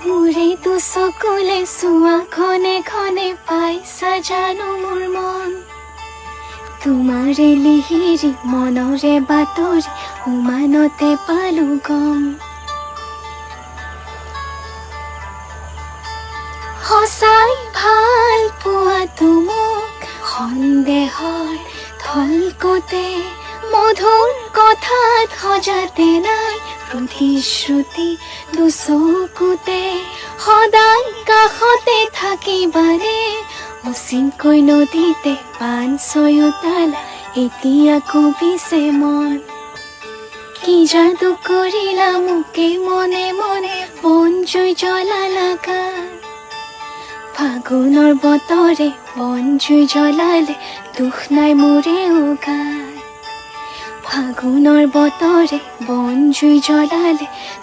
মোৰে দুচকুলে চোৱা খনে খনে পাইছা জানো মোৰ মন তোমাৰে লিহিৰি মনৰে বাতৰি উমানতে পালো গম সঁচাই ভাল পোৱাটো মোক সন্দেহৰ থলকতে মধুৰ কথাত সজাতে নাই প্ৰতিশ্ৰুতি দুচকুতে সদায় কাষতে থাকিবাৰে অচিনকৈ নদীতে পান ছয়োতালা এতিয়া কবিছে মন কি যাদু কৰিলা মোকে মনে মনে বন জুই জ্বলালা গান ফাগুনৰ বতৰে বন জুই জ্বলালে দুখ নাই মোৰে গান ফাগুনৰ বতৰে বন জুই জ্বলালে